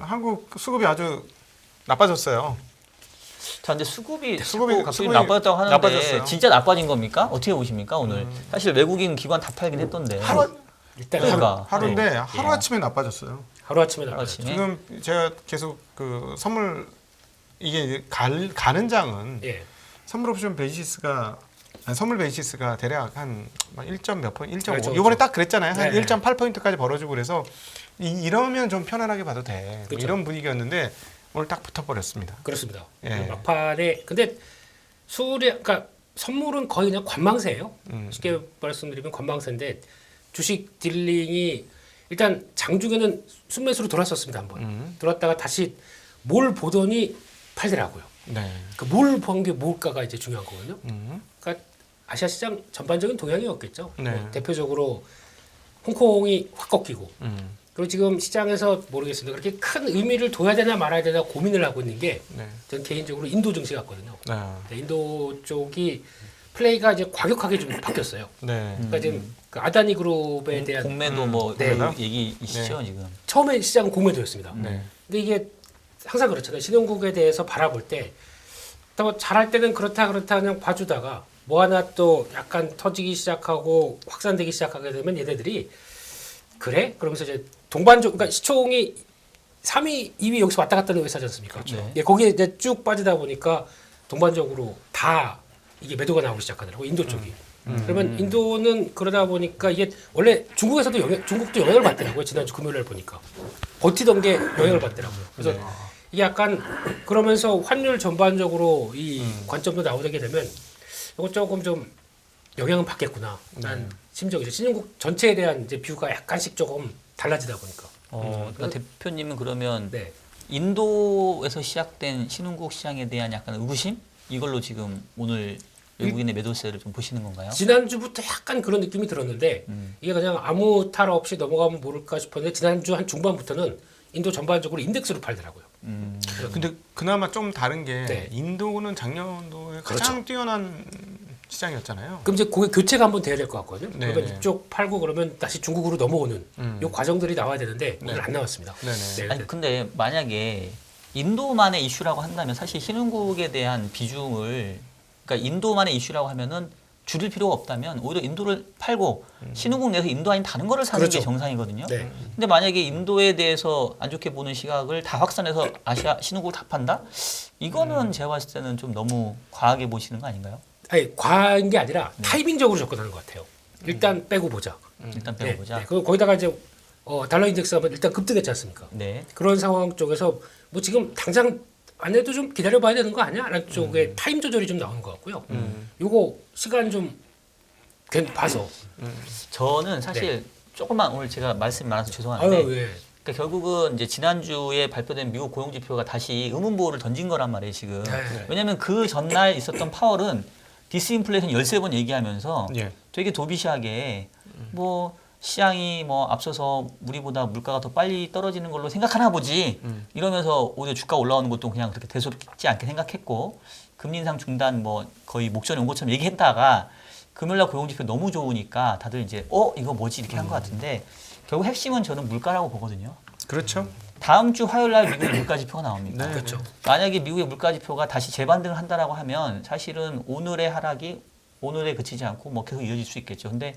한국 수급이 아주 나빠졌어요. 자, 근데 수급이 갑자기 수급이 나빠졌다고 하는데 나빠졌어요. 진짜 나빠진 겁니까? 어떻게 보십니까 오늘? 사실 외국인 기관 다 팔긴 했던데. 일단 그러니까. 하루인데 네. 하루아침에 나빠졌어요. 하루아침에 하루아침에? 나빠졌죠. 지금 제가 계속 그 선물 이게 가는 장은 예. 선물 옵션 베이시스가 선물 베이시스가 대략 한 1점 몇 포인트, 1.5. 그렇죠, 이번에 그렇죠. 딱 그랬잖아요. 한 네. 1.8포인트까지 벌어지고 그래서 이러면 좀 편안하게 봐도 돼. 뭐 그렇죠. 이런 분위기였는데 오늘 딱 붙어버렸습니다. 그렇습니다. 예. 막판에 근데 그러니까 선물은 거의 그냥 관망세예요. 쉽게 말씀드리면 관망세인데 주식 딜링이 일단 장중에는 순매수로 돌았었습니다 한번. 돌았다가 다시 뭘 보더니 팔더라고요. 네. 그 뭘 본 게 뭘까가 이제 중요한 거거든요. 그러니까 아시아 시장 전반적인 동향이었겠죠. 네. 뭐 대표적으로 홍콩이 확 꺾이고 그리고 지금 시장에서 모르겠습니다. 그렇게 큰 의미를 둬야 되나 말아야 되나 고민을 하고 있는 게 전 네. 개인적으로 인도 증시 같거든요. 네. 네, 인도 쪽이 플레이가 이제 과격하게 좀 바뀌었어요. 네. 그러니까 지금 그 아다니 그룹에 대한 공매도 뭐 네. 그런 얘기이시죠 지금. 처음에 시장은 공매도였습니다. 네. 근데 이게 항상 그렇잖아요. 신흥국에 대해서 바라볼 때, 또 잘할 때는 그렇다 그냥 봐주다가 뭐 하나 또 약간 터지기 시작하고 확산되기 시작하게 되면 얘네들이 그래? 그러면서 이제 동반적, 그러니까 시총이 3위, 2위 여기서 왔다 갔다 하는 회사지 않습니까? 그렇죠. 예, 거기에 이제 쭉 빠지다 보니까 동반적으로 다 이게 매도가 나오기 시작하더라고 인도 쪽이. 그러면 인도는 그러다 보니까 이게 원래 중국에서도 중국도 영향을 받더라고요. 지난주 금요일에 보니까 버티던 게 영향을 받더라고요. 그래서 이게 약간 그러면서 환율 전반적으로 이 관점도 나오게 되면 이거 조금 좀 영향은 받겠구나. 난 심정이 이제 신흥국 전체에 대한 이제 뷰가 약간씩 조금 달라지다 보니까. 그러니까 대표님은 그러면 네. 인도에서 시작된 신흥국 시장에 대한 약간 의구심 이걸로 지금 오늘 외국인의 매도세를 좀 보시는 건가요? 지난주부터 약간 그런 느낌이 들었는데 이게 그냥 아무 탈 없이 넘어가면 모를까 싶었는데 지난주 한 중반부터는 인도 전반적으로 인덱스로 팔더라고요. 근데 그나마 좀 다른 게 네. 인도는 작년도에 가장 뛰어난 시장이었잖아요. 그럼 이제 그게 교체가 한번 돼야 될 것 같거든요. 네, 그러니까 네. 이쪽 팔고 그러면 다시 중국으로 넘어오는 요 과정들이 나와야 되는데 오늘 안 나왔습니다. 네네. 아니 근데 만약에 인도만의 이슈라고 한다면 사실 신흥국에 대한 비중을 그러니까 인도만의 이슈라고 하면은 줄일 필요가 없다면 오히려 인도를 팔고 신흥국 내에서 인도 아닌 다른 거를 사는 그렇죠. 게 정상이거든요. 네. 근데 만약에 인도에 대해서 안 좋게 보는 시각을 다 확산해서 아시아 신흥국을 다 판다? 이거는 제가 봤을 때는 좀 너무 과하게 보시는 거 아닌가요? 아니 과한 게 아니라 타이밍적으로 접근하는 것 같아요. 일단 빼고 보자. 일단 빼고 보자. 그리고 거기다가 이제 달러 인덱스가 일단 급등했지 않습니까? 네. 그런 상황 쪽에서 뭐 지금 당장 안 해도 좀 기다려봐야 되는 거 아니야? 라는 쪽에 타임 조절이 좀 나오는 것 같고요. 요거 시간 좀 봐서. 저는 사실 조금만 오늘 제가 말씀이 많아서 죄송한데 아유, 예. 그러니까 결국은 이제 지난주에 발표된 미국 고용 지표가 다시 의문보호를 던진 거란 말이에요, 지금. 네. 왜냐면 그 전날 있었던 파월은 디스인플레이션 13번 얘기하면서 예. 되게 도비시하게 뭐 시장이 뭐 앞서서 우리보다 물가가 더 빨리 떨어지는 걸로 생각하나 보지 이러면서 오히려 주가 올라오는 것도 그냥 그렇게 대수롭지 않게 생각했고 금리 인상 중단 뭐 거의 목전에 온 것처럼 얘기했다가 금요일날 고용지표 너무 좋으니까 다들 이제 이거 뭐지 이렇게 한 것 같은데 결국 핵심은 저는 물가라고 보거든요. 그렇죠. 다음 주 화요일날 미국의 물가 지표가 나옵니다. 네. 그렇죠. 만약에 미국의 물가 지표가 다시 재반등을 한다라고 하면 사실은 오늘의 하락이 오늘에 그치지 않고 뭐 계속 이어질 수 있겠죠. 근데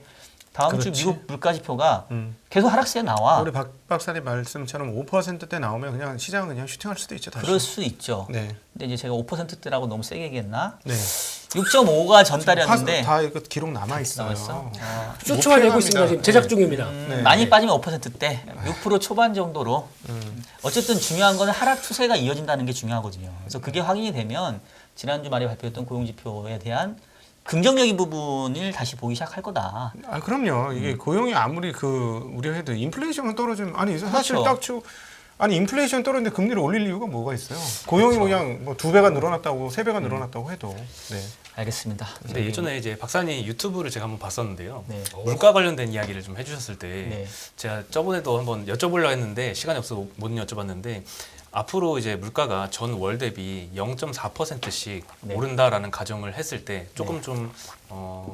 다음 주 그렇지. 미국 물가 지표가 계속 하락세에 나와. 우리 박 박사님 말씀처럼 5%대 나오면 그냥 시장은 그냥 슈팅할 수도 있죠. 다시. 그럴 수 있죠. 네. 근데 이제 제가 5%대라고 너무 세게 얘기했나? 네. 6.5가 전달이었는데 다 이거 기록 남아 있어요. 남았어? 쇼츠화되고 있습니다. 지금 제작 중입니다. 네. 많이 빠지면 5%대, 6% 초반 정도로. 어쨌든 중요한 건 하락 추세가 이어진다는 게 중요하거든요. 그래서 그게 확인이 되면 지난주 말에 발표했던 고용지표에 대한 긍정적인 부분을 다시 보기 시작할 거다. 아 그럼요. 이게 고용이 아무리 우려해도 인플레이션은 떨어지면 아니 사실 그렇죠. 아니 인플레이션 떨어지는데 금리를 올릴 이유가 뭐가 있어요? 고용이 그냥 뭐 2배가 늘어났다고 3배가 늘어났다고 해도. 네. 알겠습니다. 근데 예전에 이제 박사님 유튜브를 제가 한번 봤었는데요. 네. 물가 관련된 이야기를 좀 해주셨을 때 네. 제가 저번에도 한번 여쭤보려고 했는데 시간이 없어서 못 여쭤봤는데 앞으로 이제 물가가 전 월 대비 0.4%씩 네. 오른다라는 가정을 했을 때 조금 네. 좀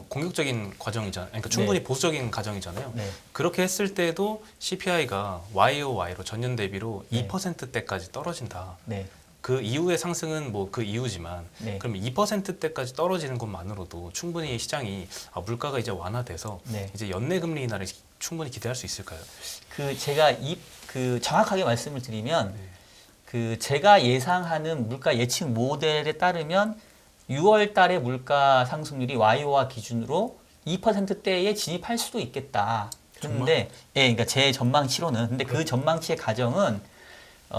공격적인 과정이잖아요. 그러니까 충분히 네. 보수적인 가정이잖아요. 네. 그렇게 했을 때도 CPI가 YOY로 전년 대비로 네. 2%대까지 떨어진다. 네. 그 이후의 상승은 뭐 그 이유지만 네. 그럼 2%대까지 떨어지는 것만으로도 충분히 시장이 물가가 이제 완화돼서 네. 이제 연내 금리 인하를 충분히 기대할 수 있을까요? 그 제가 그 정확하게 말씀을 드리면 네. 그 제가 예상하는 물가 예측 모델에 따르면 6월 달에 물가 상승률이 YOY 기준으로 2%대에 진입할 수도 있겠다. 그런데 예, 그러니까 제 전망치로는 근데 그 전망치의 가정은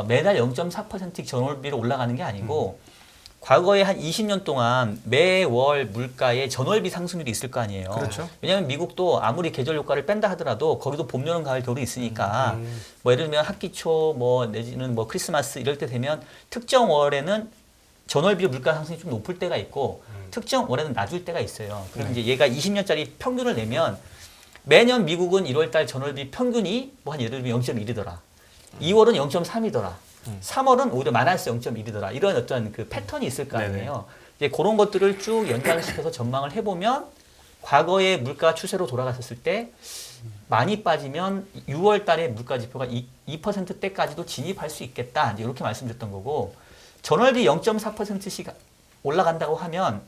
매달 0.4% 전월비로 올라가는 게 아니고 과거에 한 20년 동안 매월 물가의 전월비 상승률이 있을 거 아니에요. 그렇죠. 왜냐하면 미국도 아무리 계절 효과를 뺀다 하더라도 거기도 봄, 여름, 가을, 겨울이 있으니까 뭐 예를 들면 학기 초 뭐 내지는 뭐 크리스마스 이럴 때 되면 특정 월에는 전월비 물가 상승이 좀 높을 때가 있고 특정 월에는 낮을 때가 있어요. 그럼 이제 얘가 20년짜리 평균을 내면 매년 미국은 1월 달 전월비 평균이 뭐 한 예를 들면 0.1이더라. 2월은 0.3이더라. 3월은 오히려 마이너스 0.1이더라. 이런 어떤 그 패턴이 있을 거 아니에요. 이제 그런 것들을 쭉 연장시켜서 전망을 해보면 과거의 물가 추세로 돌아갔었을 때 많이 빠지면 6월 달에 물가 지표가 2%대까지도 진입할 수 있겠다. 이제 이렇게 말씀드렸던 거고 전월비 0.4%씩 올라간다고 하면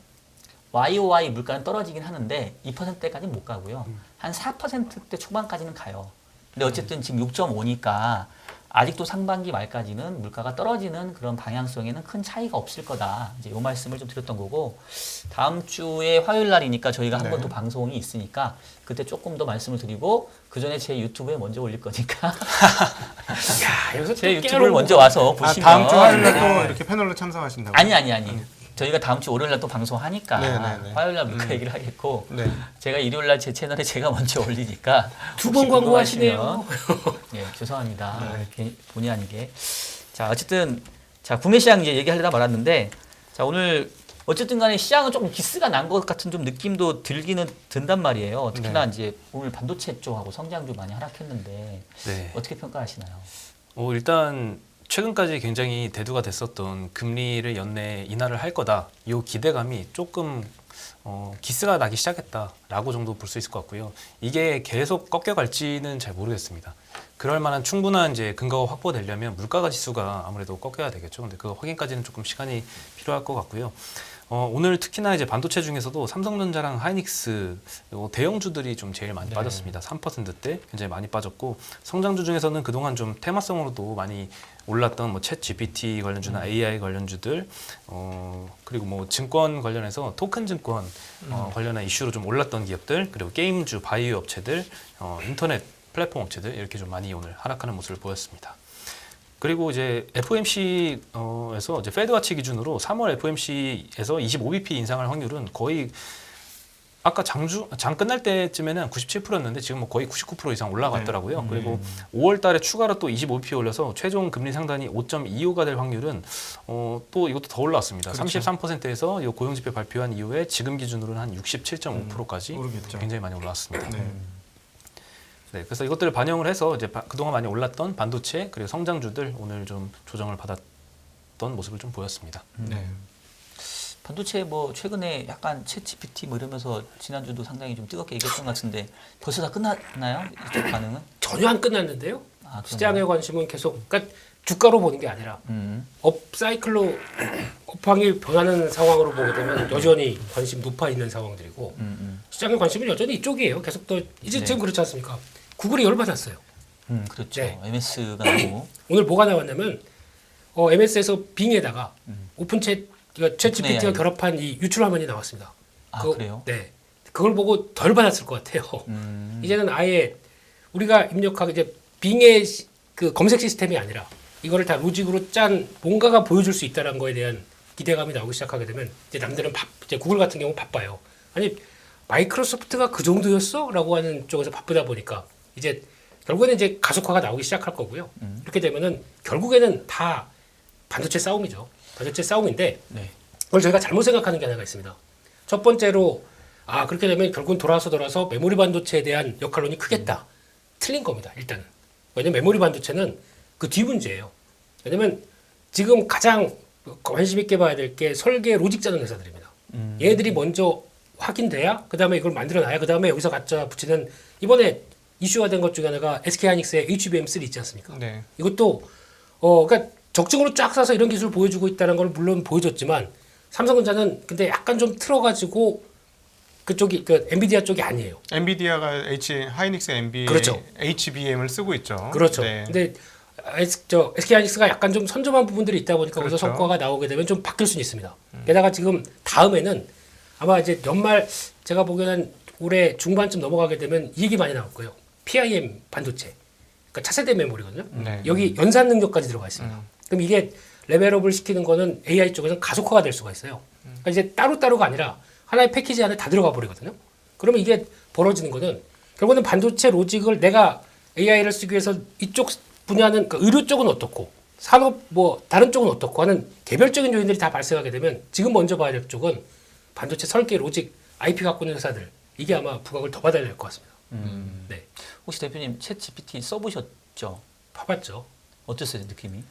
YOY 물가는 떨어지긴 하는데 2%대까지는 못 가고요. 한 4%대 초반까지는 가요. 근데 어쨌든 지금 6.5니까 아직도 상반기 말까지는 물가가 떨어지는 그런 방향성에는 큰 차이가 없을 거다. 이제 이 말씀을 좀 드렸던 거고 다음 주에 화요일 날이니까 저희가 한 번 또 방송이 있으니까 그때 조금 더 말씀을 드리고 그 전에 제 유튜브에 먼저 올릴 거니까 야, 여기서 제 또 유튜브를 깨알을 먼저 와서 아, 보시면 다음 주 화요일 날 또 이렇게 패널로 참석하신다고? 아니. 저희가 다음 주 월요일 날 또 방송하니까 네네네. 화요일 날 물가 얘기를 하겠고 네. 제가 일요일 날 제 채널에 제가 먼저 올리니까 두 번 광고하시네요. 예, 죄송합니다. 괜히 본의 아니게. 자, 어쨌든 자, 국내 시장 이제 얘기하려다 말았는데 자, 오늘 어쨌든 간에 시장은 조금 기스가 난 것 같은 좀 느낌도 들기는 든단 말이에요. 특히나 이제 오늘 반도체 쪽하고 성장주 많이 하락했는데 네. 어떻게 평가하시나요? 일단 최근까지 굉장히 대두가 됐었던 금리를 연내 인하를 할 거다. 이 기대감이 조금 기스가 나기 시작했다라고 정도 볼 수 있을 것 같고요. 이게 계속 꺾여갈지는 잘 모르겠습니다. 그럴 만한 충분한 이제 근거가 확보되려면 물가 지수가 아무래도 꺾여야 되겠죠. 근데 그 확인까지는 조금 시간이 필요할 것 같고요. 오늘 특히나 이제 반도체 중에서도 삼성전자랑 하이닉스 대형주들이 좀 제일 많이 빠졌습니다. 3%대 굉장히 많이 빠졌고 성장주 중에서는 그동안 좀 테마성으로도 많이 올랐던 뭐 챗 GPT 관련주나 AI 관련주들 그리고 뭐 증권 관련해서 토큰 증권 관련한 이슈로 좀 올랐던 기업들 그리고 게임주 바이오 업체들 인터넷 플랫폼 업체들 이렇게 좀 많이 오늘 하락하는 모습을 보였습니다. 그리고 이제 FOMC에서 이제 페드와치 기준으로 3월 FOMC에서 25bp 인상할 확률은 거의 아까 장 끝날 때쯤에는 97%였는데 지금 뭐 거의 99% 이상 올라갔더라고요. 그리고 5월 달에 추가로 또 25bp 올려서 최종 금리 상단이 5.25가 될 확률은 또 이것도 더 올라왔습니다. 그렇죠. 33%에서 이 고용지표 발표한 이후에 지금 기준으로는 한 67.5%까지 오르겠죠. 굉장히 많이 올라왔습니다. 네. 네, 그래서 이것들을 반영을 해서 이제 그동안 많이 올랐던 반도체 그리고 성장주들 오늘 좀 조정을 받았던 모습을 좀 보였습니다. 네. 반도체 뭐 최근에 약간 챗 GPT 뭐 이러면서 지난주도 상당히 좀 뜨겁게 얘기했던 것 같은데 벌써 다 끝났나요? 이쪽 반응은? 전혀 안 끝났는데요. 아, 시장의 관심은 계속 그러니까 주가로 보는 게 아니라 업 사이클로 업황이 변하는 상황으로 보게 되면 여전히 관심 높아 있는 상황들이고 시장의 관심은 여전히 이쪽이에요. 계속 또 이제 네. 지금 그렇지 않습니까? 구글이 열받았어요. 그렇죠. 네. MS가 나오고 오늘 뭐가 나왔냐면 MS에서 빙에다가 오픈챗 챗 GPT와 AI. 결합한 이 유출 화면이 나왔습니다. 아, 그래요? 네. 그걸 보고 덜 받았을 것 같아요. 이제는 아예 우리가 입력하고 이제 빙의 그 검색 시스템이 아니라 이거를 다 로직으로 짠 뭔가가 보여줄 수 있다는 거에 대한 기대감이 나오기 시작하게 되면 이제 남들은 이제 구글 같은 경우 바빠요. 아니 마이크로소프트가 그 정도였어?라고 하는 쪽에서 바쁘다 보니까 이제 결국에는 이제 가속화가 나오기 시작할 거고요. 이렇게 되면은 결국에는 다 반도체 싸움이죠. 반도체 싸움인데 네. 그걸 저희가 잘못 생각하는 게 하나가 있습니다. 첫 번째로 그렇게 되면 결국은 돌아서 메모리 반도체에 대한 역할론이 크겠다. 틀린 겁니다. 일단은. 왜냐면 메모리 반도체는 그 뒤 문제예요. 왜냐면 지금 가장 관심 있게 봐야 될 게 설계 로직 짜는 회사들입니다. 얘네들이 먼저 확인돼야 그다음에 이걸 만들어놔야 그다음에 여기서 갖다 붙이는 이번에 이슈가 된 것 중에 하나가 SK하이닉스의 HBM3 있지 않습니까? 네. 이것도 그러니까 적증으로 쫙 싸서 이런 기술을 보여주고 있다는 걸 물론 보여줬지만 삼성전자는 근데 약간 좀 틀어가지고 그쪽이 그 엔비디아 쪽이 아니에요. 엔비디아가 하이닉스 NB 그렇죠. HBM을 쓰고 있죠. 그렇죠. 네. 근데 SK하이닉스가 약간 좀 선점한 부분들이 있다 보니까 거기서 그렇죠. 성과가 나오게 되면 좀 바뀔 수는 있습니다. 게다가 지금 다음에는 아마 이제 연말 제가 보기에는 올해 중반쯤 넘어가게 되면 이 얘기 많이 나올 거예요. PIM 반도체, 그러니까 차세대 메모리거든요. 네. 여기 연산 능력까지 들어가 있습니다. 그럼 이게 레벨업을 시키는 거는 AI 쪽에서는 가속화가 될 수가 있어요. 그러니까 이제 따로따로가 아니라 하나의 패키지 안에 다 들어가 버리거든요. 그러면 이게 벌어지는 거는 결국은 반도체 로직을 내가 AI를 쓰기 위해서 이쪽 분야는 그러니까 의료 쪽은 어떻고 산업 뭐 다른 쪽은 어떻고 하는 개별적인 요인들이 다 발생하게 되면 지금 먼저 봐야 될 쪽은 반도체 설계 로직 IP 갖고 있는 회사들 이게 아마 부각을 더 받아야 될 것 같습니다. 네, 혹시 대표님 챗 GPT 써보셨죠? 봐봤죠. 어땠어요 느낌이?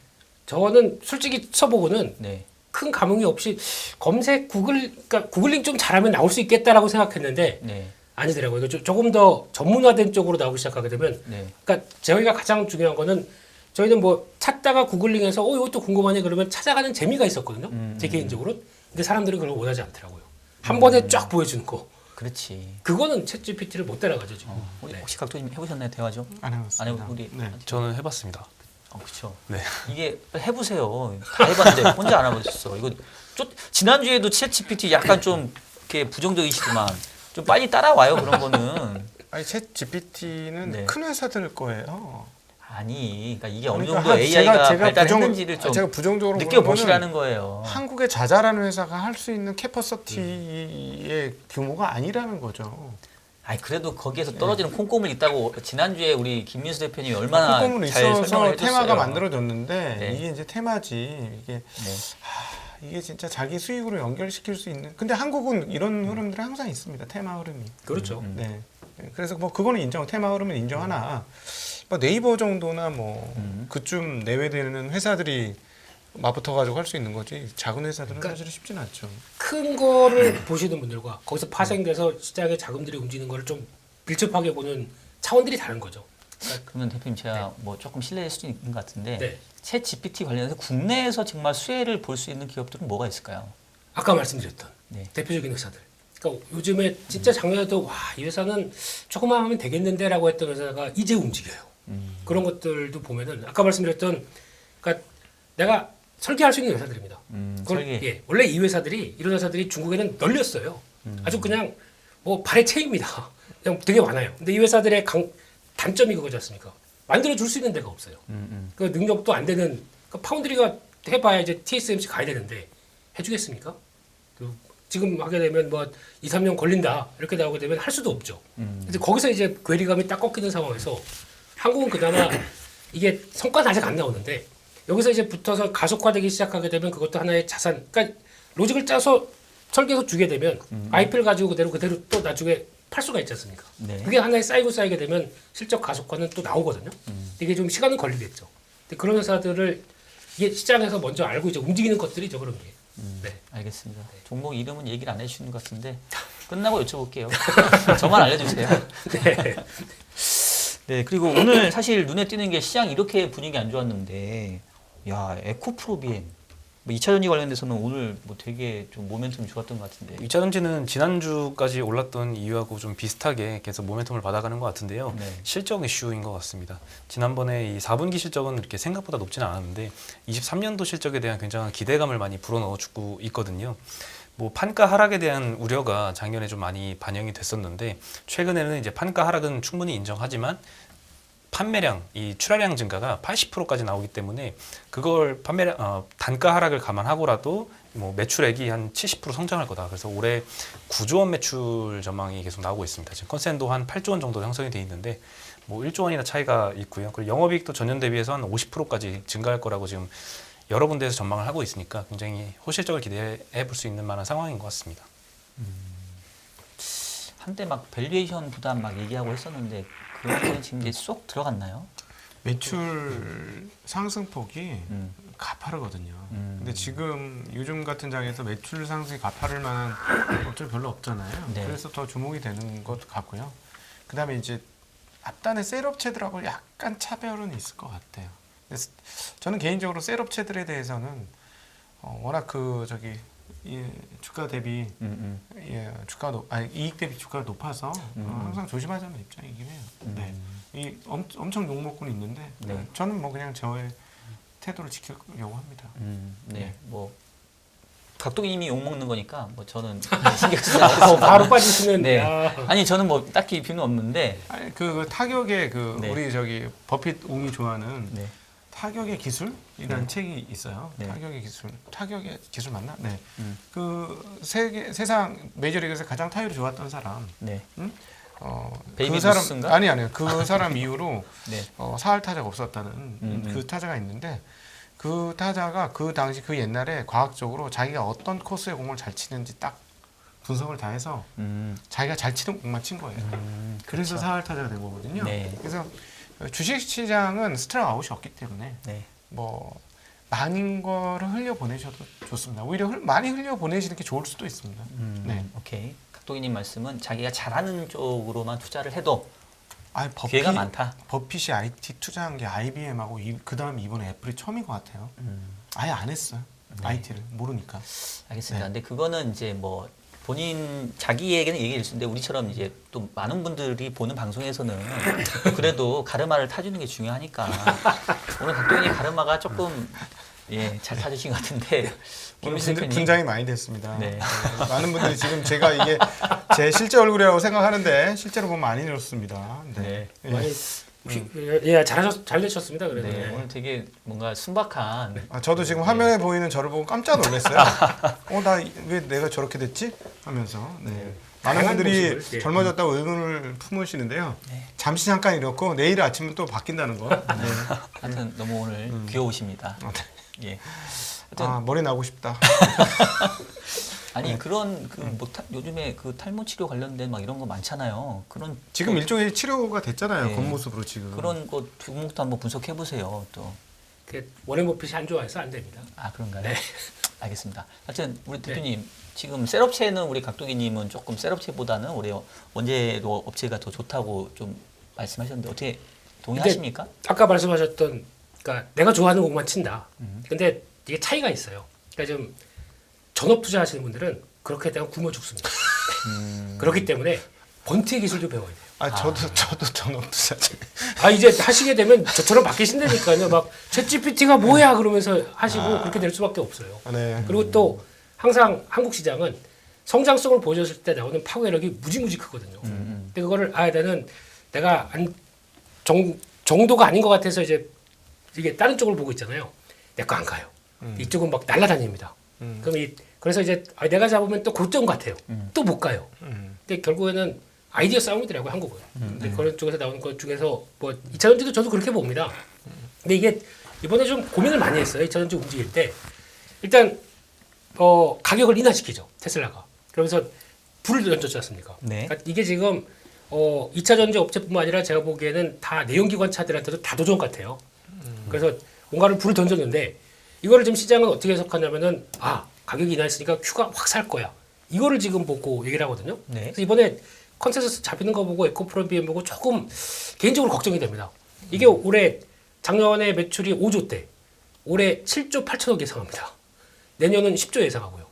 저는 솔직히 써보고는 네. 큰 감흥이 없이 검색 그러니까 구글링 좀 잘하면 나올 수 있겠다라고 생각했는데 네. 아니더라고요. 이거 조금 더 전문화된 쪽으로 나오기 시작하게 되면 네. 그러니까 저희가 가장 중요한 거는 저희는 뭐 찾다가 구글링해서 이것도 궁금하네 그러면 찾아가는 재미가 있었거든요. 제 개인적으로. 근데 사람들은 그걸 원하지 않더라고요. 한 번에 쫙 보여주는 거. 그렇지. 그거는 챗 GPT를 못 따라가죠 지금. 우리 네. 혹시 각도님 해보셨나요 대화 좀? 안 안 해봤습니다. 해보 우리. 네. 저는 해봤습니다. 그렇죠. 네. 이게 해보세요. 다 해봤는데 혼자 안 해보셨어. 이거 지난주에도 챗 GPT 약간 좀 이렇게 부정적이시지만 좀 빨리 따라와요 그런 거는. 아니 챗 GPT는 네. 큰 회사들 거예요. 아니, 그러니까 이게 어느 그러니까 정도 AI가 제가 발달했는지를 좀 제가 부정적으로 느껴보시라는 거예요. 한국의 자잘한 회사가 할 수 있는 캐퍼시티의 규모가 아니라는 거죠. 아니 그래도 거기에서 떨어지는 콩고물 있다고 지난주에 우리 김민수 대표님이 얼마나 콩고물 잘 설명을 있어서 해줬어요. 테마가 만들어졌는데 네. 이게 이제 테마지 이게 네. 이게 진짜 자기 수익으로 연결시킬 수 있는. 근데 한국은 이런 흐름들이 항상 있습니다. 테마 흐름이. 그렇죠. 네. 그래서 뭐 그거는 인정. 테마 흐름은 인정하나 뭐 네이버 정도나 뭐 그쯤 내외되는 회사들이 맞붙어 가지고 할 수 있는 거지. 작은 회사들은 그러니까 사실 쉽진 않죠. 큰 거를 보시는 분들과 거기서 파생돼서 시장의 자금들이 움직이는 거를 좀 밀접하게 보는 차원들이 다른 거죠. 그러면 대표님 제가 뭐 조금 실례일 수도 있는 것 같은데 네. 챗 GPT 관련해서 국내에서 정말 수혜를 볼 수 있는 기업들은 뭐가 있을까요? 아까 말씀드렸던 네. 대표적인 회사들. 그러니까 요즘에 진짜 작년에도 와 이 회사는 조금만 하면 되겠는데라고 했던 회사가 이제 움직여요. 그런 것들도 보면은 아까 말씀드렸던 그러니까 내가 설계할 수 있는 회사들입니다. 그걸, 설계. 예, 원래 이 회사들이 이런 회사들이 중국에는 널렸어요. 아주 그냥 뭐 발의 체입니다. 그냥 되게 많아요. 근데 이 회사들의 단점이 그거지 않습니까? 만들어 줄 수 있는 데가 없어요. 그 능력도 안 되는 그러니까 파운드리가 해봐야 이제 TSMC 가야 되는데 해주겠습니까? 지금 하게 되면 뭐 2, 3년 걸린다 이렇게 나오게 되면 할 수도 없죠. 근데 거기서 이제 괴리감이 딱 꺾이는 상황에서 한국은 그나마 이게 성과는 아직 안 나오는데 여기서 이제 붙어서 가속화되기 시작하게 되면 그것도 하나의 자산. 그러니까 로직을 짜서 설계해서 주게 되면 IP를 가지고 그대로 또 나중에 팔 수가 있지 않습니까? 네. 그게 하나의 쌓이게 되면 실적 가속화는 또 나오거든요. 이게 좀 시간은 걸리겠죠. 근데 그런 회사들을 이게 시장에서 먼저 알고 이제 움직이는 것들이죠 그런 게. 네. 알겠습니다. 종목 이름은 얘기를 안 해주시는 것 같은데 끝나고 여쭤볼게요. 저만 알려주세요. 네. 네, 그리고 오늘 사실 눈에 띄는 게 시장 이렇게 분위기 안 좋았는데, 야, 에코프로비엠, 뭐 2차 전지 관련돼서는 오늘 뭐 되게 좀 모멘텀이 좋았던 것 같은데. 2차 전지는 지난주까지 올랐던 이유하고 좀 비슷하게 계속 모멘텀을 받아가는 것 같은데요. 네. 실적 이슈인 것 같습니다. 지난번에 이 4분기 실적은 이렇게 생각보다 높지는 않았는데 23년도 실적에 대한 굉장한 기대감을 많이 불어넣어주고 있거든요. 뭐 판가 하락에 대한 우려가 작년에 좀 많이 반영이 됐었는데 최근에는 이제 판가 하락은 충분히 인정하지만 판매량, 이 출하량 증가가 80%까지 나오기 때문에 그걸 단가 하락을 감안하고라도 뭐 매출액이 한 70% 성장할 거다. 그래서 올해 9조 원 매출 전망이 계속 나오고 있습니다. 지금 컨센도 한 8조 원 정도 형성이 돼 있는데 뭐 1조 원이나 차이가 있고요. 그리고 영업이익도 전년 대비해서 한 50%까지 증가할 거라고 지금 여러 군데에서 전망을 하고 있으니까 굉장히 호실적을 기대해 볼 수 있는 만한 상황인 것 같습니다. 한때 막 밸류에이션 부담 막 얘기하고 했었는데 그런 거는 지금 이제 쏙 들어갔나요? 매출 상승폭이 음. 가파르거든요. 근데 지금 요즘 같은 장에서 매출 상승이 가파를 만한 업체가 별로 없잖아요. 네. 그래서 더 주목이 되는 것 같고요. 그다음에 이제 앞단의 셀업체들하고 약간 차별은 있을 것 같아요. 그래서 저는 개인적으로 셀업체들에 대해서는 워낙 이 주가 대비 이익 대비 주가가 높아서 항상 조심하자는 입장이긴 해요. 네. 이 엄청 욕먹고는 있는데 네. 저는 뭐 그냥 저의 태도를 지키려고 합니다. 네. 뭐 각도님이 욕 먹는 거니까 뭐 저는 신경 쓰지 않겠습니다. 바로 빠지시는. 네. 야. 아니 저는 뭐 딱히 비는 없는데. 아니, 그 타격의 네. 우리 저기 버핏 웅이 좋아하는 네. 타격의 기술이라는 책이 있어요. 네. 타격의 기술 맞나? 네. 음. 그 세상 메이저리그에서 가장 타율이 좋았던 사람. 네. 그 사람 루스인가? 아니요. 그 사람 이후로 네. 사할 타자가 없었다는 그 타자가 있는데 그 타자가 그 당시 그 옛날에 과학적으로 자기가 어떤 코스의 공을 잘 치는지 딱 분석을 다 해서 자기가 잘 치는 공만 친 거예요. 그래서 그렇죠. 사할 타자가 된 거거든요. 네. 그래서 주식 시장은 스트라이크 아웃이 없기 때문에 네. 뭐 많은 거를 흘려 보내셔도 좋습니다. 오히려 많이 흘려 보내시는 게 좋을 수도 있습니다. 네. 오케이. 각도기님 말씀은 자기가 잘하는 쪽으로만 투자를 해도 아, 기회가 많다. 버핏이 IT 투자한 게 IBM하고 그다음 이번에 애플이 처음인 것 같아요. 아예 안 했어요. IT를 모르니까. 알겠습니다. 네. 근데 그거는 이제 뭐 본인 자기에게는 얘기일 수 있는데 우리처럼 이제 또 많은 분들이 보는 방송에서는 그래도 가르마를 타주는 게 중요하니까 오늘 각도기님 가르마가 조금 잘 타주신 것 같은데 오늘 김민수 대표님 분장이 많이 됐습니다. 네. 많은 분들이 지금 제가 이게 제 실제 얼굴이라고 생각하는데 실제로 보면 많이 늘었습니다. 네. 네. 많이 잘 되셨습니다. 그래도. 네, 오늘 되게 뭔가 순박한 저도 지금 화면에 보이는 저를 보고 깜짝 놀랐어요. 나 왜 내가 저렇게 됐지? 하면서. 네. 많은 다양한 분들이 모습을, 예. 젊어졌다고 의문을 품으시는데요. 네. 잠시 잠깐 이렇고 내일 아침은 또 바뀐다는 거. 네. 하여튼 너무 오늘 귀여우십니다. 예. 하여튼 머리 나고 싶다. 아니 그런 요즘에 그 탈모 치료 관련된 막 이런 거 많잖아요. 그런 지금 일종의 치료가 됐잖아요. 네. 겉모습으로 지금. 그런 거 두목도 한번 분석해 보세요. 또. 워렌 버핏이 안 좋아해서 안 됩니다. 아 그런가요? 네. 알겠습니다. 하여튼 우리 대표님 지금 셋업체는 우리 각도기님은 조금 셋업체보다는 우리 원재료 업체가 더 좋다고 좀 말씀하셨는데 어떻게 동의하십니까? 아까 말씀하셨던 그러니까 내가 좋아하는 공만 친다. 근데 이게 차이가 있어요. 그러니까 좀 전업 투자하시는 분들은 그렇게 되면 굶어 죽습니다. 그렇기 때문에 번트의 기술도 배워야 돼요. 저도 전업 투자자. 이제 하시게 되면 저처럼 바뀌신다니까요. 막 챗GPT가 뭐야 그러면서 하시고 그렇게 될 수밖에 없어요. 네. 그리고 또 항상 한국 시장은 성장성을 보여줬을 때 나오는 파괴력이 무지무지 크거든요. 근데 그거를 내가 정도가 아닌 것 같아서 이제 이게 다른 쪽을 보고 있잖아요. 내 거 안 가요. 이쪽은 막 날아다닙니다. 그래서 이제 내가 잡으면 또 고점 같아요. 또 못 가요. 근데 결국에는 아이디어 싸움이더라고요, 한국은. 근데 그런 쪽에서 나오는 것 중에서 뭐 2차전지도 저도 그렇게 봅니다. 근데 이게 이번에 좀 고민을 많이 했어요. 2차전지 움직일 때. 일단 가격을 인하시키죠, 테슬라가. 그러면서 불을 던졌지 않습니까? 네. 그러니까 이게 지금 2차전지 업체뿐만 아니라 제가 보기에는 다 내연기관 차들한테도 다 도전 같아요. 그래서 뭔가를 불을 던졌는데 이거를 지금 시장은 어떻게 해석하냐면은 가격이 인하했으니까 Q가 확 살 거야. 이거를 지금 보고 얘기를 하거든요. 네. 그래서 이번에 컨센서스 잡히는 거 보고 에코프로 BM 보고 조금 개인적으로 걱정이 됩니다. 이게 올해 작년에 매출이 5조대, 올해 7조 8천억 예상합니다. 내년은 10조 예상하고요.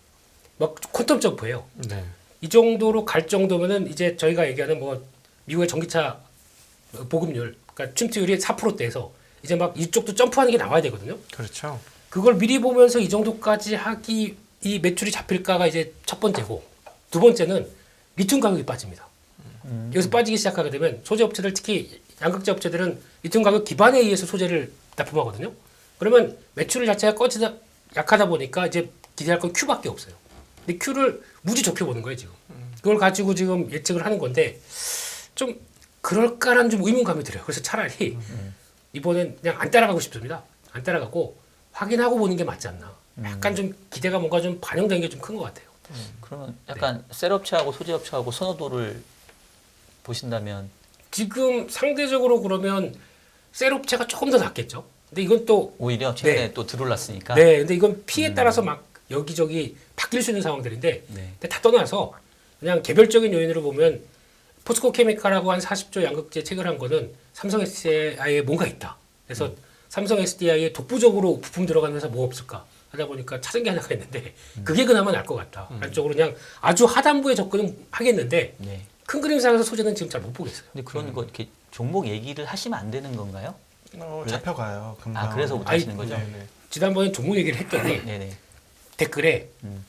막 퀀텀 점프예요. 네. 이 정도로 갈 정도면은 이제 저희가 얘기하는 뭐 미국의 전기차 보급률, 그러니까 침투율이 4%대에서 이제 막 이쪽도 점프하는 게 나와야 되거든요. 그렇죠. 그걸 미리 보면서 이 정도까지 이 매출이 잡힐까가 이제 첫 번째고, 두 번째는 리튬 가격이 빠집니다. 여기서 빠지기 시작하게 되면 소재 업체들, 특히 양극재 업체들은 리튬 가격 기반에 의해서 소재를 납품하거든요. 그러면 매출 자체가 약하다 보니까 이제 기대할 건 Q밖에 없어요. 근데 Q를 무지 좋게 보는 거예요, 지금. 그걸 가지고 지금 예측을 하는 건데 좀 그럴까라는 좀 의문감이 들어요. 그래서 차라리 이번엔 그냥 안 따라가고 싶습니다. 안 따라가고 확인하고 보는 게 맞지 않나. 약간 좀 기대가 뭔가 좀 반영된 게 좀 큰 것 같아요. 그러면 약간 셀업체하고 소재업체하고 선호도를 보신다면 지금 상대적으로 그러면 셀업체가 조금 더 낫겠죠. 근데 이건 또 오히려 최근에 또 들어올랐으니까. 네, 근데 이건 피에 따라서 막 여기저기 바뀔 수 있는 상황들인데, 네. 근데 다 떠나서 그냥 개별적인 요인으로 보면 포스코 케미칼하고 한 40조 양극재 체결한 거는 삼성 SDI에 뭔가 있다. 그래서 삼성 SDI에 독보적으로 부품 들어가는 회사 뭐 없을까 하다 보니까 찾은 게 하나가 있는데 그게 그나마 나을 것 같다. 안쪽으로 그냥 아주 하단부에 접근은 하겠는데 네. 큰 그림상에서 소재는 지금 잘 못 보겠어요. 근데 그런 거 이렇게 종목 얘기를 하시면 안 되는 건가요? 잡혀가요. 금방. 아 그래서 못 아이, 하시는 거죠? 네네. 지난번에 종목 얘기를 했더니 네네. 댓글에 음.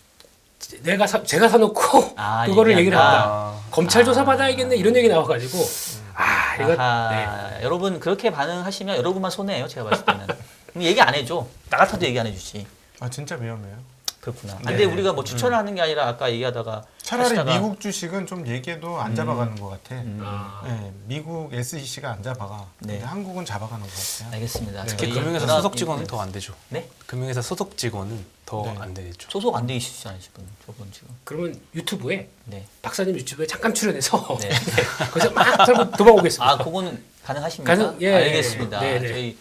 제가 사놓고 아, 그거를 얘기를 얘기한다. 한다. 검찰 조사 받아야겠네 이런 얘기 나와가지고 이거 아하, 여러분 그렇게 반응하시면 여러분만 손해예요. 제가 봤을 때는. 그럼 얘기 안 해줘. 나 같아도 얘기 안 해주지. 아 진짜 위험해요. 그렇구나. 네. 근데 우리가 뭐 추천을 하는 게 아니라 아까 얘기하다가 차라리 하시다가 미국 주식은 좀 얘기해도 안 잡아가는 것 같아. 아, 네, 미국 SEC가 안 잡아가. 네. 근데 한국은 잡아가는 것 같아요. 알겠습니다. 네. 저희 특히 금융회사 문화- 소속 직원은 더 안 되죠. 네? 금융회사 소속 직원은 더 네. 안 되죠. 소속 안 돼 있으시잖아요, 저분 지금. 그러면 유튜브에 네. 박사님 유튜브에 잠깐 출연해서 네. 거기서 막 설문 도망오겠습니다. 아, 그거는 가능하십니까? 예, 알겠습니다. 네, 네. 저희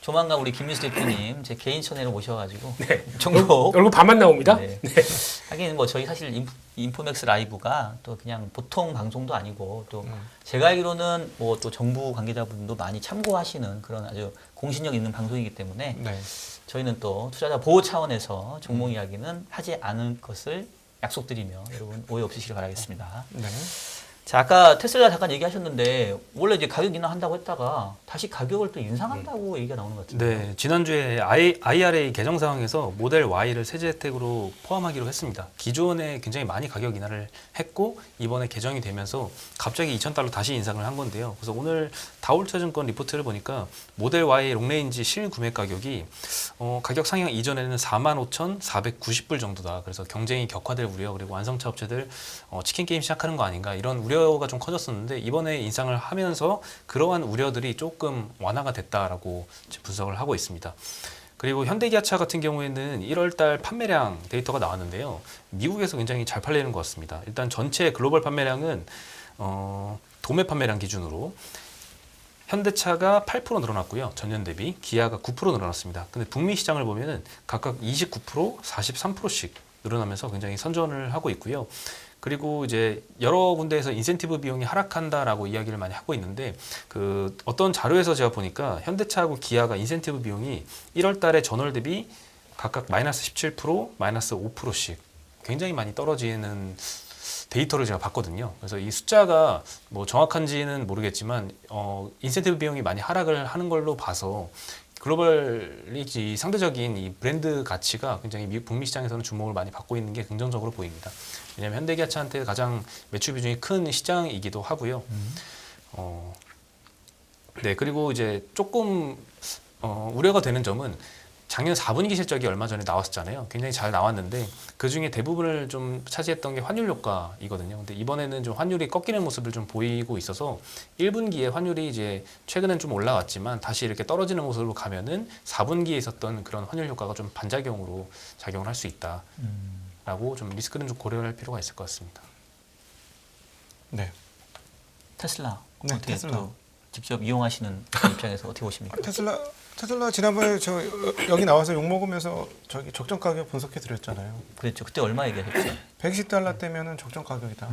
조만간 우리 김민수 대표님 제 개인 채널에 모셔가지고 네. 종목 얼굴 반만 나옵니다. 네. 네. 하긴 뭐 저희 사실 인포맥스 라이브가 또 그냥 보통 방송도 아니고 또 제가 알기로는 뭐 또 정부 관계자분도 많이 참고하시는 그런 아주 공신력 있는 방송이기 때문에 네. 저희는 또 투자자 보호 차원에서 종목 이야기는 하지 않을 것을 약속드리며 여러분 오해 없으시길 바라겠습니다. 네. 자, 아까 테슬라 잠깐 얘기하셨는데 원래 이제 가격 인하한다고 했다가 다시 가격을 또 인상한다고 얘기가 나오는 것 같은데. 네, 지난주에 IRA 개정 사항에서 모델 Y를 세제 혜택으로 포함하기로 했습니다. 기존에 굉장히 많이 가격 인하를 했고 이번에 개정이 되면서 갑자기 $2,000 다시 인상을 한 건데요. 그래서 오늘 다올투자증권 리포트를 보니까 모델 Y 롱레인지 실구매 가격이 가격 상향 이전에는 45,490불 정도다. 그래서 경쟁이 격화될 우려 그리고 완성차 업체들 치킨 게임 시작하는 거 아닌가 이런 우려가 좀 커졌었는데 이번에 인상을 하면서 그러한 우려들이 조금 완화가 됐다라고 분석을 하고 있습니다. 그리고 현대기아차 같은 경우에는 1월달 판매량 데이터가 나왔는데요. 미국에서 굉장히 잘 팔리는 것 같습니다. 일단 전체 글로벌 판매량은 도매 판매량 기준으로 현대차가 8% 늘어났고요. 전년 대비 기아가 9% 늘어났습니다. 근데 북미 시장을 보면은 각각 29%, 43%씩 늘어나면서 굉장히 선전을 하고 있고요. 그리고 이제 여러 군데에서 인센티브 비용이 하락한다라고 이야기를 많이 하고 있는데 그 어떤 자료에서 제가 보니까 현대차하고 기아가 인센티브 비용이 1월 달에 전월 대비 각각 마이너스 17%, 마이너스 5%씩 굉장히 많이 떨어지는 데이터를 제가 봤거든요. 그래서 이 숫자가 뭐 정확한지는 모르겠지만 인센티브 비용이 많이 하락을 하는 걸로 봐서 글로벌리 이 상대적인 이 브랜드 가치가 굉장히 북미 시장에서는 주목을 많이 받고 있는 게 긍정적으로 보입니다. 왜냐하면 현대기아차한테 가장 매출 비중이 큰 시장이기도 하고요. 네, 그리고 이제 조금 우려가 되는 점은 작년 4분기 실적이 얼마 전에 나왔었잖아요. 굉장히 잘 나왔는데 그 중에 대부분을 좀 차지했던 게 환율 효과이거든요. 근데 이번에는 좀 환율이 꺾이는 모습을 좀 보이고 있어서 1분기에 환율이 이제 최근엔 좀 올라왔지만 다시 이렇게 떨어지는 모습으로 가면은 4분기에 있었던 그런 환율 효과가 좀 반작용으로 작용을 할 수 있다라고 좀 리스크는 좀 고려할 필요가 있을 것 같습니다. 네. 테슬라 네, 어떻게 테슬라. 또 직접 이용하시는 입장에서 어떻게 보십니까? 테슬라 지난번에 저 여기 나와서 욕 먹으면서 저기 적정 가격 분석해 드렸잖아요. 그랬죠. 그때 얼마 얘기하셨죠? $110 때면은 적정 가격이다.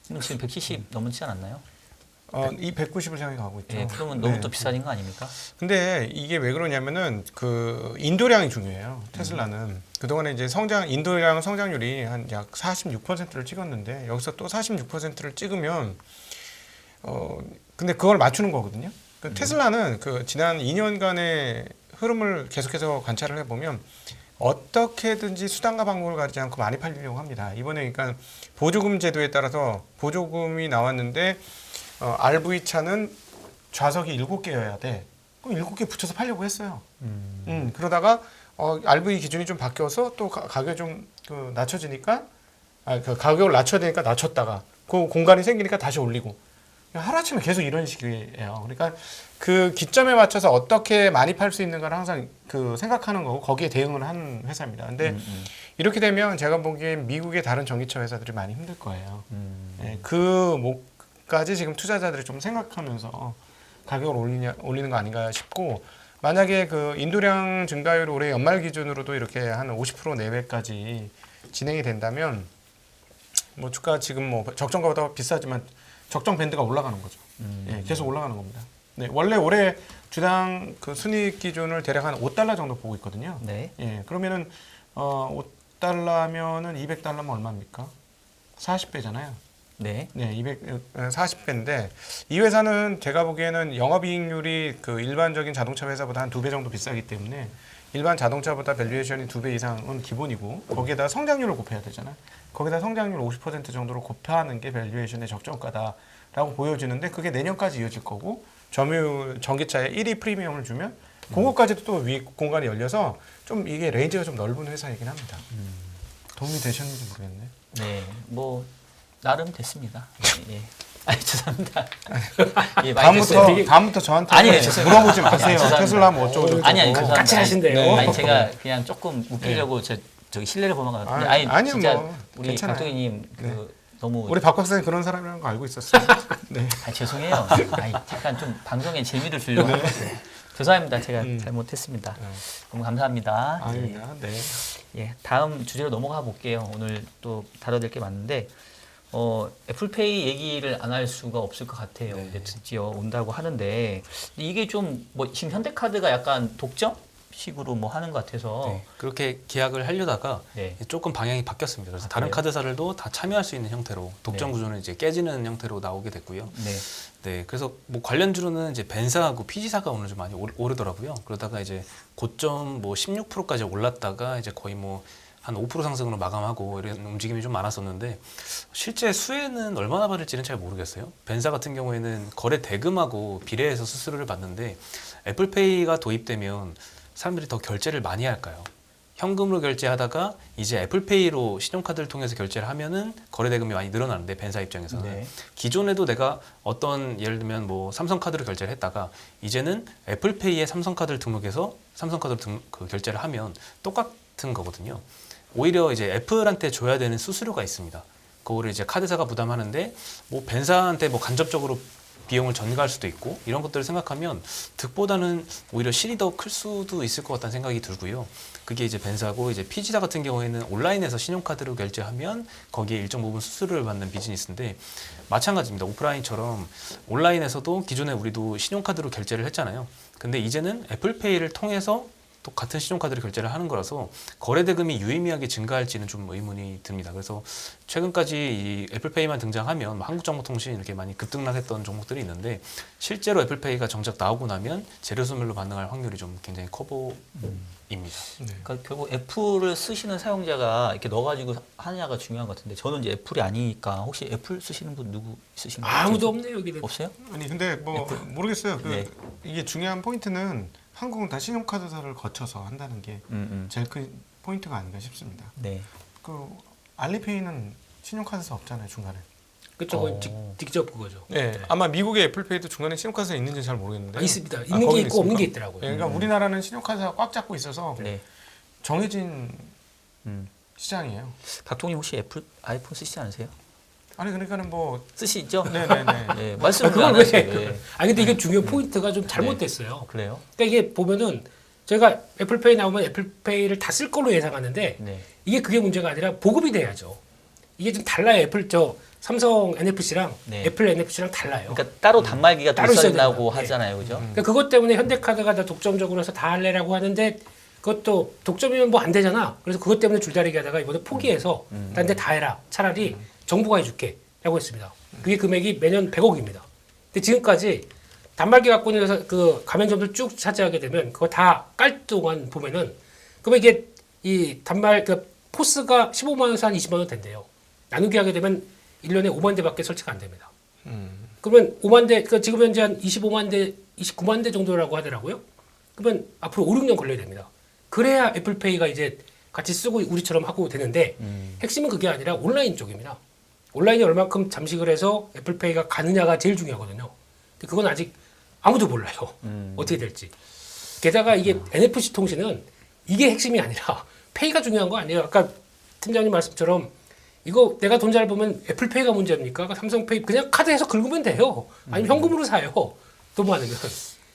지금 170 넘지 않았나요? 이 190을 향해 가고 있죠. 예, 그러면 너무 네. 또 비싸진 거 아닙니까? 근데 이게 왜 그러냐면은 그 인도량이 중요해요. 테슬라는 그동안에 이제 인도량 성장률이 한 약 46%를 찍었는데 여기서 또 46%를 찍으면 근데 그걸 맞추는 거거든요. 그 테슬라는 그 지난 2년간의 흐름을 계속해서 관찰을 해보면 어떻게든지 수단과 방법을 가리지 않고 많이 팔리려고 합니다. 이번에 그러니까 보조금 제도에 따라서 보조금이 나왔는데 RV 차는 좌석이 7개여야 돼. 그럼 7개 붙여서 팔려고 했어요. 그러다가 RV 기준이 좀 바뀌어서 또 가격이 좀 낮춰지니까 그 가격을 낮춰야 되니까 낮췄다가 그 공간이 생기니까 다시 올리고 하루아침에 계속 이런 식이에요. 그러니까 그 기점에 맞춰서 어떻게 많이 팔 수 있는가를 항상 그 생각하는 거고 거기에 대응을 하는 회사입니다. 근데 이렇게 되면 제가 보기엔 미국의 다른 전기차 회사들이 많이 힘들 거예요. 그 목까지 지금 투자자들이 좀 생각하면서 가격을 올리는 거 아닌가 싶고 만약에 그 인도량 증가율이 올해 연말 기준으로도 이렇게 한 50% 내외까지 진행이 된다면 뭐 주가 지금 뭐 적정가보다 비싸지만 적정 밴드가 올라가는 거죠. 예, 계속 올라가는 겁니다. 네, 원래 올해 주당 그 순이익 기준을 대략 한 $5 정도 보고 있거든요. 네. 예, 그러면은 5달러면은 200달러면 얼마입니까? 40배잖아요. 네. 네, 240배인데 이 회사는 제가 보기에는 영업이익률이 그 일반적인 자동차 회사보다 한 2배 정도 비싸기 때문에 일반 자동차보다 밸류에이션이 2배 이상은 기본이고 거기에다 성장률을 곱해야 되잖아요. 거기다 성장률 50% 정도로 곱하는 게 밸류에이션의 적정가다라고 보여지는데 그게 내년까지 이어질 거고 점유율 전기차에 1위 프리미엄을 주면 그거까지도 또 위 공간이 열려서 좀 이게 레인지가 좀 넓은 회사이긴 합니다. 도움이 되셨는지 모르겠네. 네. 뭐 나름 됐습니다. 예. 아니 죄송합니다. 예, 많이 됐어요. 다음부터 저한테 아니, 죄송해요. 물어보지 마세요. 죄송합니다. 테슬라 뭐 어쩌고 저쩌고. 아니 죄송합니다. 까칠하신데요. 네. 아니 제가 그냥 조금 웃기려고 저기 신뢰를 보는 것 같은데 아니요, 진짜 뭐, 우리 괜찮아요. 감독님 그 너무 우리 박 박사님 그런 사람이라는 거 알고 있었어요. 네. 죄송해요. 잠깐 좀 방송에 재미를 주려고 한 거죠. 죄송합니다. 제가 잘못했습니다. 너무 감사합니다. 아닙니다. 네. 예, 다음 주제로 넘어가 볼게요. 오늘 또 다뤄야 될 게 많은데 애플페이 얘기를 안 할 수가 없을 것 같아요. 네. 이제 드디어 온다고 하는데 이게 좀 뭐 지금 현대카드가 약간 독점식으로 뭐 하는 것 같아서 네, 그렇게 계약을 하려다가 네. 조금 방향이 바뀌었습니다. 그래서 아, 다른 그래요? 카드사들도 다 참여할 수 있는 형태로 독점 네. 구조는 이제 깨지는 형태로 나오게 됐고요. 네. 네, 그래서 뭐 관련주로는 이제 벤사하고 피지사가 오늘 좀 많이 오르더라고요. 그러다가 이제 고점 뭐 16%까지 올랐다가 이제 거의 뭐 한 5% 상승으로 마감하고 이런 움직임이 좀 많았었는데 실제 수혜는 얼마나 받을지는 잘 모르겠어요. 벤사 같은 경우에는 거래 대금하고 비례해서 수수료를 받는데 애플페이가 도입되면 사람들이 더 결제를 많이 할까요? 현금으로 결제하다가 이제 애플페이로 신용카드를 통해서 결제를 하면은 거래 대금이 많이 늘어나는데 벤사 입장에서는 네. 기존에도 내가 어떤 예를 들면 뭐 삼성카드로 결제를 했다가 이제는 애플페이에 삼성카드를 등록해서 삼성카드로 그 결제를 하면 똑같은 거거든요. 오히려 이제 애플한테 줘야 되는 수수료가 있습니다. 그거를 이제 카드사가 부담하는데 뭐 벤사한테 뭐 간접적으로 비용을 전가할 수도 있고 이런 것들을 생각하면 득보다는 오히려 실이 더 클 수도 있을 것 같다는 생각이 들고요. 그게 이제 벤사고 이제 피지사 같은 경우에는 온라인에서 신용카드로 결제하면 거기에 일정 부분 수수료를 받는 비즈니스인데 마찬가지입니다. 오프라인처럼 온라인에서도 기존에 우리도 신용카드로 결제를 했잖아요. 근데 이제는 애플페이를 통해서 또 같은 신용카드를 결제를 하는 거라서 거래 대금이 유의미하게 증가할지는 좀 의문이 듭니다. 그래서 최근까지 이 애플페이만 등장하면 뭐 한국정보통신 이렇게 많이 급등락했던 종목들이 있는데 실제로 애플페이가 정작 나오고 나면 재료소멸로 반응할 확률이 좀 굉장히 커 보입니다. 그러니까 결국 애플을 쓰시는 사용자가 이렇게 넣어가지고 하느냐가 중요한 것 같은데 저는 이제 애플이 아니니까 혹시 애플 쓰시는 분 누구 있으신가요? 아무도 없네요 여기는. 없어요? 아니 근데 뭐 모르겠어요. 네. 이게 중요한 포인트는 한국은 다 신용카드사를 거쳐서 한다는 게 제일 큰 포인트가 아닌가 싶습니다. 네. 그 알리페이는 신용카드사 없잖아요 중간에. 그쪽 거의 직접 그거죠. 네, 아마 미국의 애플페이도 중간에 신용카드사 있는지 잘 모르겠는데. 있습니다. 있는 게 있고 없는 게 있더라고요. 네, 그러니까 우리나라는 신용카드사가 꽉 잡고 있어서 네. 정해진 음. 시장이에요. 박동님 혹시 아이폰 쓰시지 않으세요? 아니 그러니까는 뭐 쓰시죠? 네네네. 네, 말씀을 그걸 안 왜? 하세요. 네. 아니 근데 이게 중요 포인트가 좀 잘못됐어요. 그래요? 그러니까 이게 보면은 저희가 애플페이 나오면 애플페이를 다 쓸 걸로 예상하는데 네. 이게 그게 문제가 아니라 보급이 돼야죠. 이게 좀 달라요. 애플 삼성 NFC랑 네. 애플 NFC랑 달라요. 그러니까 따로 단말기가 또 따로 있어야 있어야 된다고 된다. 하잖아요, 그죠? 그러니까 그것 때문에 현대카드가 다 독점적으로 해서 다 할래라고 하는데 그것도 독점이면 뭐 안 되잖아. 그래서 그것 때문에 줄다리기 하다가 이번에 포기해서 딴 데 다 해라. 차라리 정부가 해줄게 라고 했습니다. 그게 금액이 매년 100억입니다. 근데 지금까지 단말기 갖고 있는 그 가맹점들 쭉 차지하게 되면 그거 다 깔 동안 보면은 그러면 이게 이 그 포스가 15만 원에서 한 20만 원 된대요. 나누기 하게 되면 1년에 5만 대밖에 설치가 안 됩니다. 그러면 5만 대, 그러니까 지금 현재 한 25만 대, 29만 대 정도라고 하더라고요. 그러면 앞으로 5, 6년 걸려야 됩니다. 그래야 애플페이가 이제 같이 쓰고 우리처럼 하고 되는데 핵심은 그게 아니라 온라인 쪽입니다. 온라인이 얼만큼 잠식을 해서 애플페이가 가느냐가 제일 중요하거든요. 근데 그건 아직 아무도 몰라요. 어떻게 될지. 게다가 이게 NFC 통신은 이게 핵심이 아니라 페이가 중요한 거 아니에요. 아까 팀장님 말씀처럼 이거 내가 돈 잘 벌면 애플페이가 문제입니까? 삼성페이 그냥 카드에서 긁으면 돼요. 아니면 현금으로 사요. 또 많으면.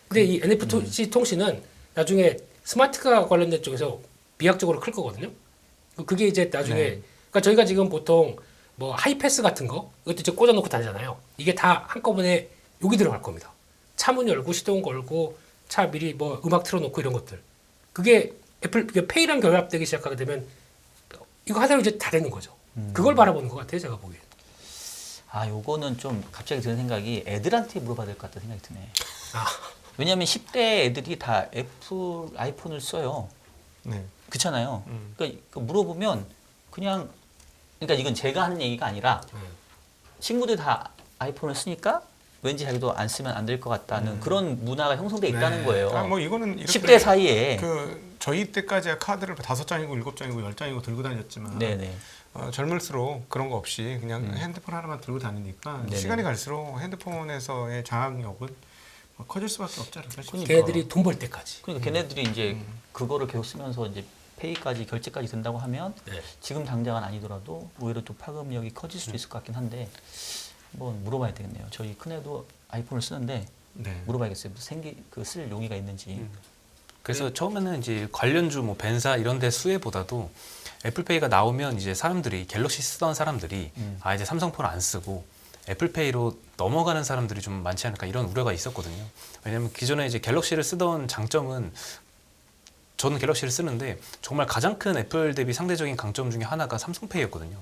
근데 이 NFC 통신은 나중에 스마트카 관련된 쪽에서 비약적으로 클 거거든요. 그게 이제 나중에 네. 그러니까 저희가 지금 보통 뭐 하이패스 같은 거 이것도 이제 꽂아놓고 다니잖아요. 이게 다 한꺼번에 여기 들어갈 겁니다. 차 문 열고 시동 걸고 차 미리 뭐 음악 틀어놓고 이런 것들. 그게 애플 페이랑 결합되기 시작하게 되면 이거 하나로 이제 다 되는 거죠. 그걸 바라보는 것 같아요, 제가 보기엔. 아, 요거는 좀 갑자기 드는 생각이 애들한테 물어봐야 될 것 같다는 생각이 드네. 아. 왜냐하면 10대 애들이 다 애플 아이폰을 써요. 네. 그렇잖아요. 그러니까 물어보면 그냥 그러니까 이건 제가 하는 얘기가 아니라 친구들 다 아이폰을 쓰니까 왠지 자기도 안 쓰면 안 될 것 같다는 그런 문화가 형성돼 있다는 거예요. 아, 뭐 이거는 이렇게 10대 사이에. 그 저희 때까지야 카드를 5장이고 7장이고 10장이고 들고 다녔지만 네네. 젊을수록 그런 거 없이 그냥 핸드폰 하나만 들고 다니니까 네네. 시간이 갈수록 핸드폰에서의 장악력은 커질 수밖에 없지 않을까 싶습니다. 걔네들이 돈 벌 때까지. 그러니까 걔네들이 이제 그거를 계속 쓰면서 이제 페이까지 결제까지 된다고 하면 네. 지금 당장은 아니더라도 오히려 또 파급력이 커질 수도 있을 것 같긴 한데 한번 물어봐야 되겠네요. 저희 큰애도 아이폰을 쓰는데 네. 물어봐야겠어요. 쓸 용의가 있는지. 그래서 처음에는 이제 관련주 뭐 벤사 이런 데 수혜보다도 애플페이가 나오면 이제 사람들이 갤럭시 쓰던 사람들이 아 이제 삼성폰 안 쓰고 애플페이로 넘어가는 사람들이 좀 많지 않을까 이런 우려가 있었거든요. 왜냐하면 기존에 이제 갤럭시를 쓰던 장점은 저는 갤럭시를 쓰는데 정말 가장 큰 애플 대비 상대적인 강점 중에 하나가 삼성페이였거든요.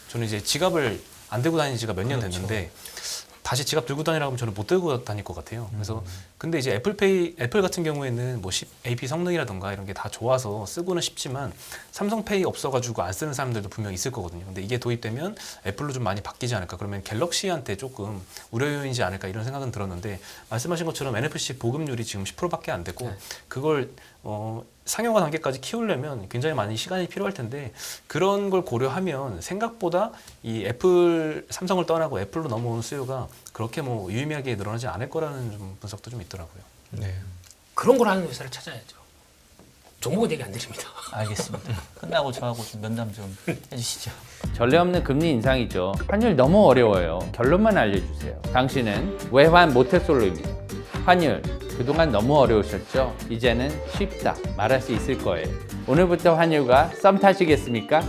저는 이제 지갑을 안 들고 다닌 지가 몇 년 됐는데 다시 지갑 들고 다니라고 하면 저는 못 들고 다닐 것 같아요. 그래서 근데 이제 애플 같은 경우에는 뭐 AP 성능이라던가 이런 게 다 좋아서 쓰고는 싶지만 삼성페이 없어가지고 안 쓰는 사람들도 분명 있을 거거든요. 근데 이게 도입되면 애플로 좀 많이 바뀌지 않을까. 그러면 갤럭시한테 조금 우려 요인이지 않을까 이런 생각은 들었는데 말씀하신 것처럼 NFC 보급률이 지금 10%밖에 안 되고 그걸 상용화 단계까지 키우려면 굉장히 많은 시간이 필요할 텐데 그런 걸 고려하면 생각보다 이 삼성을 떠나고 애플로 넘어오는 수요가 그렇게 뭐 유의미하게 늘어나지 않을 거라는 좀 분석도 좀 있더라고요. 네. 그런 걸 하는 회사를 찾아야죠. 종목은 얘기 안 드립니다. 알겠습니다. 끝나고 저하고 좀 면담 좀 해주시죠. 전례 없는 금리 인상이죠. 환율 너무 어려워요. 결론만 알려주세요. 당신은 외환 모태솔로입니다. 환율 그동안 너무 어려우셨죠? 이제는 쉽다 말할 수 있을 거예요. 오늘부터 환율과 썸 타시겠습니까?